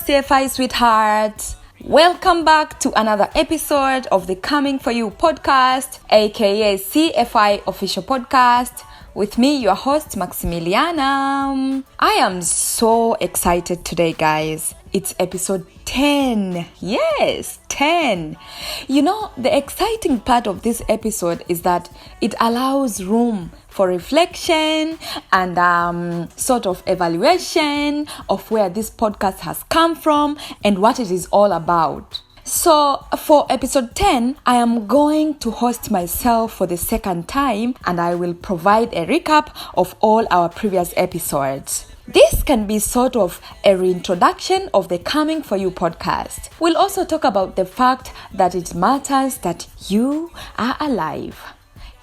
CFI sweetheart. Welcome back to another episode of the Coming For You podcast, aka CFI official podcast, with me, your host, Maximiliana. I am so excited today, guys. It's episode 10. Yes, 10. You know, the exciting part of this episode is that it allows room for reflection and sort of evaluation of where this podcast has come from and what it is all about. So for episode 10, I am going to host myself for the second time, and I will provide a recap of all our previous episodes. This can be sort of a reintroduction of the Coming For You podcast. We'll also talk about the fact that it matters that you are alive.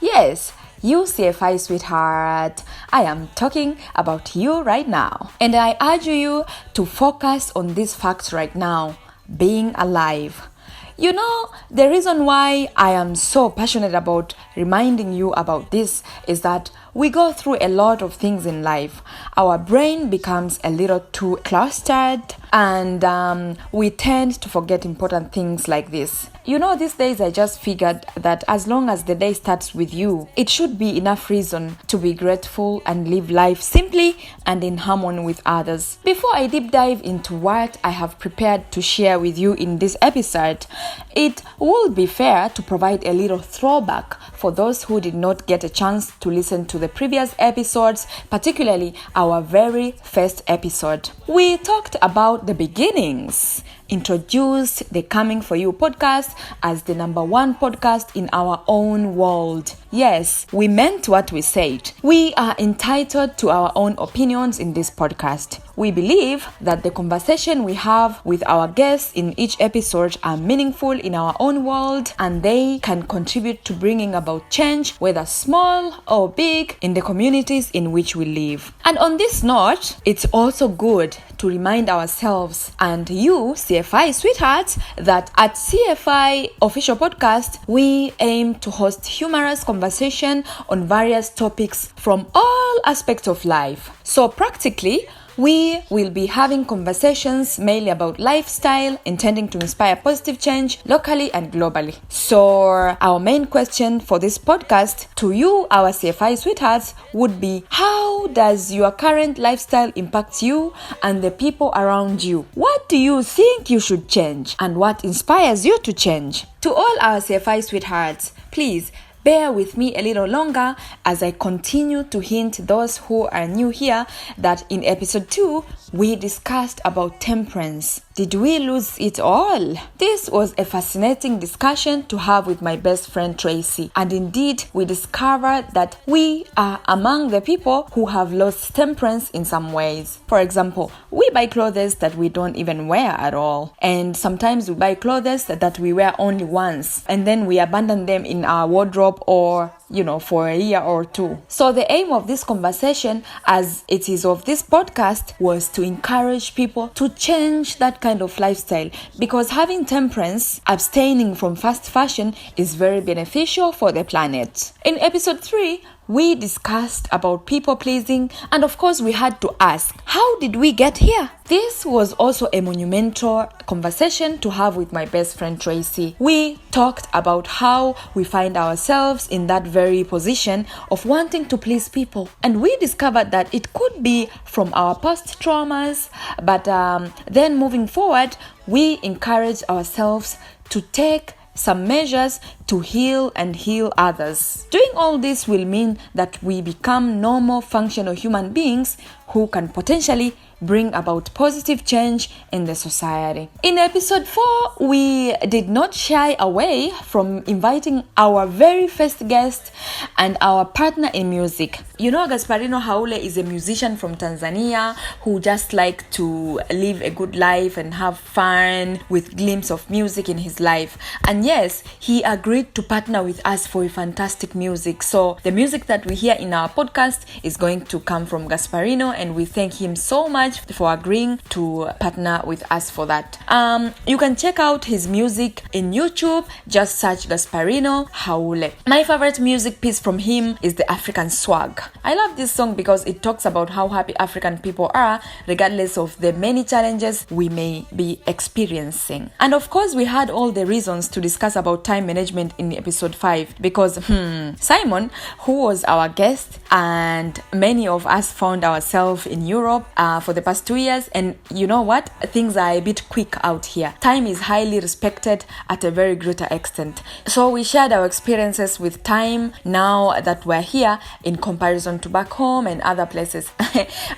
Yes, you CFI sweetheart, I am talking about you right now. And I urge you to focus on this fact right now, being alive. You know, the reason why I am so passionate about reminding you about this is that we go through a lot of things in life. Our brain becomes a little too clustered and we tend to forget important things like this. You know, these days I just figured that as long as the day starts with you, it should be enough reason to be grateful and live life simply and in harmony with others. Before I deep dive into what I have prepared to share with you in this episode, it would be fair to provide a little throwback for those who did not get a chance to listen to the previous episodes, particularly our very first episode. We talked about the beginnings, introduced the Coming For You podcast as the number one podcast in our own world. Yes, we meant what we said. We are entitled to our own opinions in this podcast. We believe that the conversation we have with our guests in each episode are meaningful in our own world, and they can contribute to bringing about change, whether small or big, in the communities in which we live. And on this note, it's also good to remind ourselves and you, CFI sweethearts, that at CFI official podcast, we aim to host humorous conversation on various topics from all aspects of life. So practically, we will be having conversations mainly about lifestyle, intending to inspire positive change locally and globally. So our main question for this podcast to you, our CFI sweethearts, would be: how does your current lifestyle impact you and the people around you? What do you think you should change, and what inspires you to change? To all our CFI sweethearts, please bear with me a little longer as I continue to hint those who are new here that in episode 2, we discussed about temperance. Did we lose it all? This was a fascinating discussion to have with my best friend Tracy, and indeed we discovered that we are among the people who have lost temperance in some ways. For example, we buy clothes that we don't even wear at all, and sometimes we buy clothes that we wear only once, and then we abandon them in our wardrobe or for a year or two. So the aim of this conversation, as it is of this podcast, was to encourage people to change that kind of lifestyle, because having temperance, abstaining from fast fashion, is very beneficial for the planet. In episode 3, we discussed about people pleasing, and of course we had to ask, how did we get here? This was also a monumental conversation to have with my best friend Tracy. We talked about how we find ourselves in that very position of wanting to please people, and we discovered that it could be from our past traumas, but then moving forward, we encourage ourselves to take some measures to heal and heal others. Doing all this will mean that we become normal, functional human beings who can potentially bring about positive change in the society. In episode 4, we did not shy away from inviting our very first guest and our partner in music. You know, Gasparino Haule is a musician from Tanzania who just like to live a good life and have fun with glimpse of music in his life. And yes, he agreed to partner with us for a fantastic music. So the music that we hear in our podcast is going to come from Gasparino, and we thank him so much much for agreeing to partner with us for that. You can check out his music in YouTube. Just search Gasparino Haule. My favorite music piece from him is the African Swag. I love this song because it talks about how happy African people are regardless of the many challenges we may be experiencing. And of course, we had all the reasons to discuss about time management in episode 5 because Simon, who was our guest, and many of us found ourselves in Europe for the past 2 years, and you know what? Things are a bit quick out here. Time is highly respected at a very greater extent. So we shared our experiences with time now that we're here in comparison to back home and other places.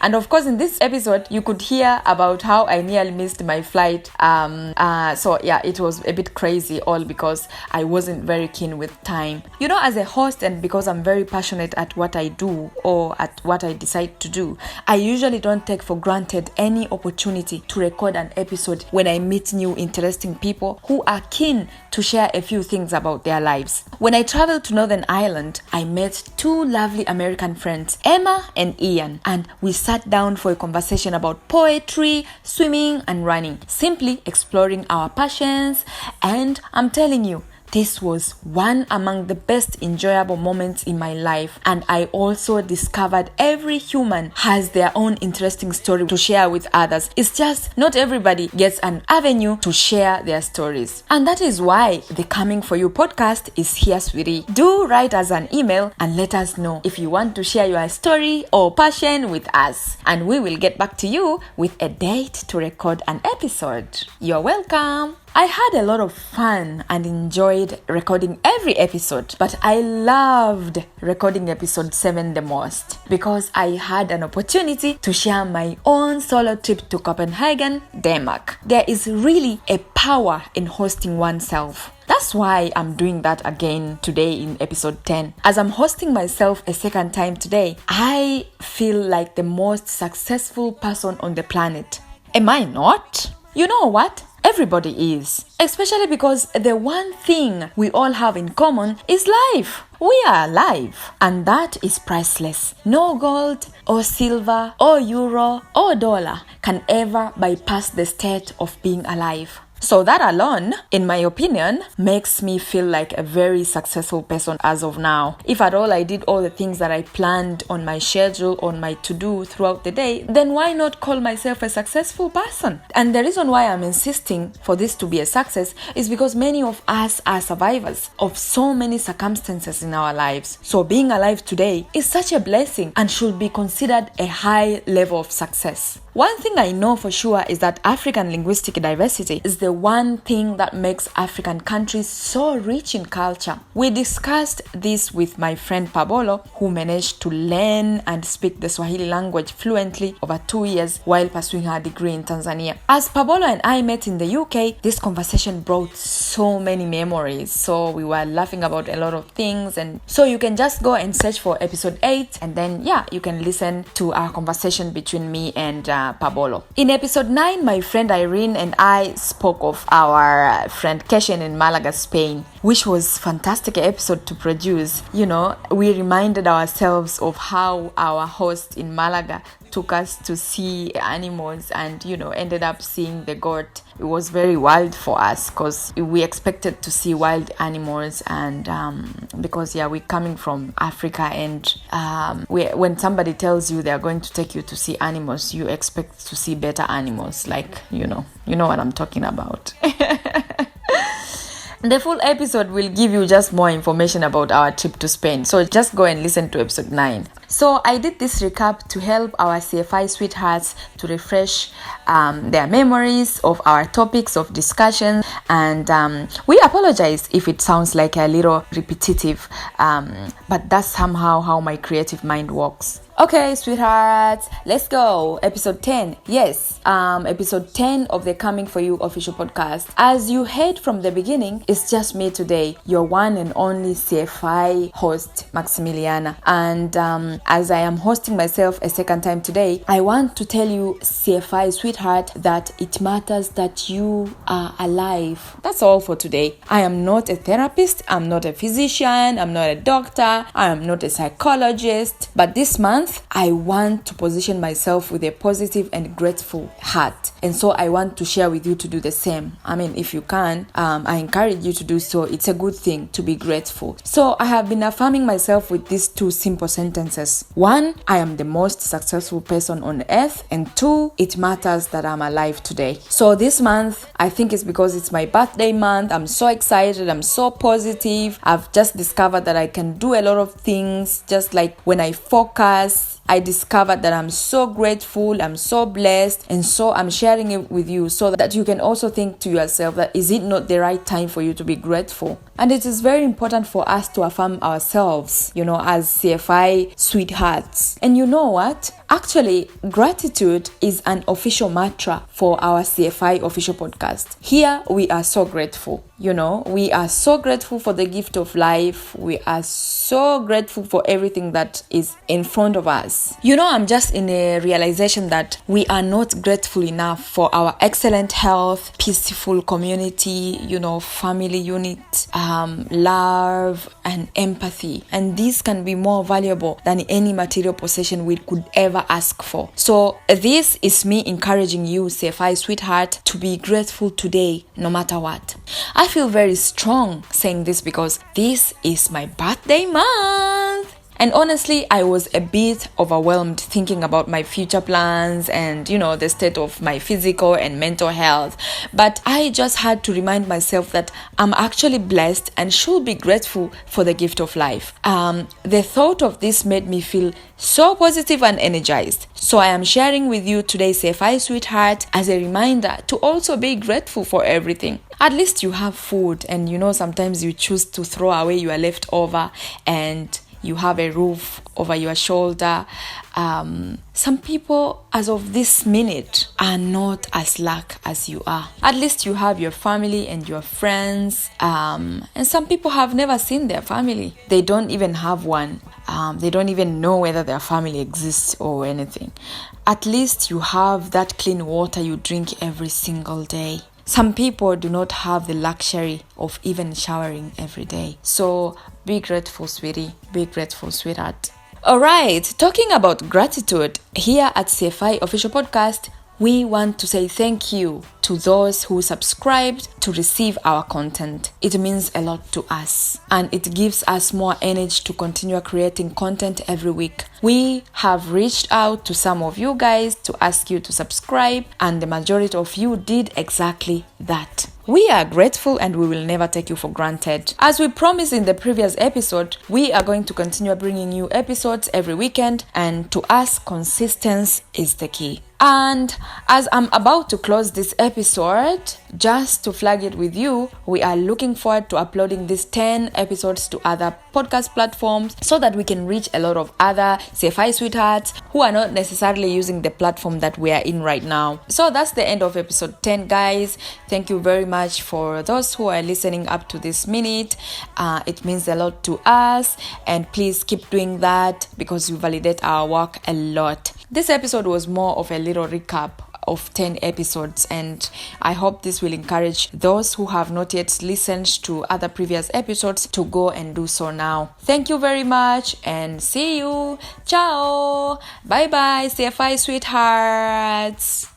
And of course, in this episode, you could hear about how I nearly missed my flight. So yeah, it was a bit crazy, all because I wasn't very keen with time. You know, as a host, and because I'm very passionate at what I do or at what I decide to do, I usually don't take for granted any opportunity to record an episode when I meet new interesting people who are keen to share a few things about their lives. When I traveled to Northern Ireland, I met 2 lovely American friends, Emma and Ian, and we sat down for a conversation about poetry, swimming and running, simply exploring our passions. And I'm telling you, this was one among the best enjoyable moments in my life, and I also discovered every human has their own interesting story to share with others. It's just not everybody gets an avenue to share their stories. And that is why the Coming For You podcast is here, sweetie. Do write us an email and let us know if you want to share your story or passion with us, and we will get back to you with a date to record an episode. You're welcome. I had a lot of fun and enjoyed recording every episode, but I loved recording episode 7 the most because I had an opportunity to share my own solo trip to Copenhagen, Denmark. There is really a power in hosting oneself. That's why I'm doing that again today in episode 10. As I'm hosting myself a second time today, I feel like the most successful person on the planet. Am I not? You know what? Everybody is, especially because the one thing we all have in common is life. We are alive, and that is priceless. No gold or silver or euro or dollar can ever bypass the state of being alive. So that alone, in my opinion, makes me feel like a very successful person as of now. If at all I did all the things that I planned on my schedule, on my to-do throughout the day, then why not call myself a successful person? And the reason why I'm insisting for this to be a success is because many of us are survivors of so many circumstances in our lives. So being alive today is such a blessing and should be considered a high level of success. One thing I know for sure is that African linguistic diversity is the one thing that makes African countries so rich in culture. We discussed this with my friend Pabolo, who managed to learn and speak the Swahili language fluently over 2 years while pursuing her degree in Tanzania. As Pabolo and I met in the UK, this conversation brought so many memories. So we were laughing about a lot of things, and so you can just go and search for episode 8, and then you can listen to our conversation between me and Pabolo. In episode 9, my friend Irene and I spoke of our friend Keshen in Malaga, Spain, which was a fantastic episode to produce. You know, we reminded ourselves of how our host in Malaga took us to see animals and, ended up seeing the goat. It was very wild for us because we expected to see wild animals, and because we're coming from Africa, and when somebody tells you they're going to take you to see animals, you expect to see better animals, like, you know what I'm talking about. The full episode will give you just more information about our trip to Spain, so just go and listen to episode 9. So I did this recap to help our CFI sweethearts to refresh their memories of our topics of discussion, and we apologize if it sounds like a little repetitive, but that's somehow how my creative mind works. Okay, sweethearts, let's go. Episode 10. Yes, episode 10 of the Coming For You official podcast. As you heard from the beginning, it's just me today, your one and only CFI host, Maximiliana. And as I am hosting myself a second time today, I want to tell you, CFI sweetheart, that it matters that you are alive. That's all for today. I am not a therapist, I'm not a physician, I'm not a doctor, I am not a psychologist, but this month I want to position myself with a positive and grateful heart, and so I want to share with you to do the same. I mean, if you can, I encourage you to do so. It's a good thing to be grateful. So I have been affirming myself with these two simple sentences. 1, I am the most successful person on earth, and 2, it matters that I'm alive today. So this month, I think it's because it's my birthday month, I'm so excited, I'm so positive. I've just discovered that I can do a lot of things. Just like when I focus, I discovered that I'm so grateful, I'm so blessed, and so I'm sharing it with you so that you can also think to yourself that is it not the right time for you to be grateful? And it is very important for us to affirm ourselves, as CFI sweethearts. And you know what? Actually, gratitude is an official mantra for our CFI official podcast. Here, we are so grateful. We are so grateful for the gift of life. We are so grateful for everything that is in front of us. I'm just in a realization that we are not grateful enough for our excellent health, peaceful community, family unit, love and empathy. And these can be more valuable than any material possession we could ever ask for. So this is me encouraging you, CFI sweetheart, to be grateful today, no matter what. I feel very strong saying this because this is my birthday month. And honestly, I was a bit overwhelmed thinking about my future plans and, the state of my physical and mental health. But I just had to remind myself that I'm actually blessed and should be grateful for the gift of life. The thought of this made me feel so positive and energized. So I am sharing with you today, CFI sweetheart, as a reminder to also be grateful for everything. At least you have food, and sometimes you choose to throw away your leftover, and you have a roof over your shoulder. Some people, as of this minute, are not as lucky as you are. At least you have your family and your friends. And some people have never seen their family. They don't even have one. They don't even know whether their family exists or anything. At least you have that clean water you drink every single day. Some people do not have the luxury of even showering every day. So be grateful, sweetie. Be grateful, sweetheart. All right, talking about gratitude, here at CFI Official Podcast, we want to say thank you to those who subscribed to receive our content. It means a lot to us, and it gives us more energy to continue creating content every week. We have reached out to some of you guys to ask you to subscribe, and the majority of you did exactly that. We are grateful and we will never take you for granted. As we promised in the previous episode, we are going to continue bringing you episodes every weekend, and to us, consistency is the key. And as I'm about to close this episode, just to flag it with you, we are looking forward to uploading these 10 episodes to other podcast platforms so that we can reach a lot of other CFI sweethearts who are not necessarily using the platform that we are in right now. So that's the end of episode 10, guys. Thank you very much for those who are listening up to this minute. It means a lot to us, and please keep doing that because you validate our work a lot. This episode was more of a little recap of 10 episodes, and I hope this will encourage those who have not yet listened to other previous episodes to go and do so now. Thank you very much and see you. Ciao. Bye bye, CFI sweethearts.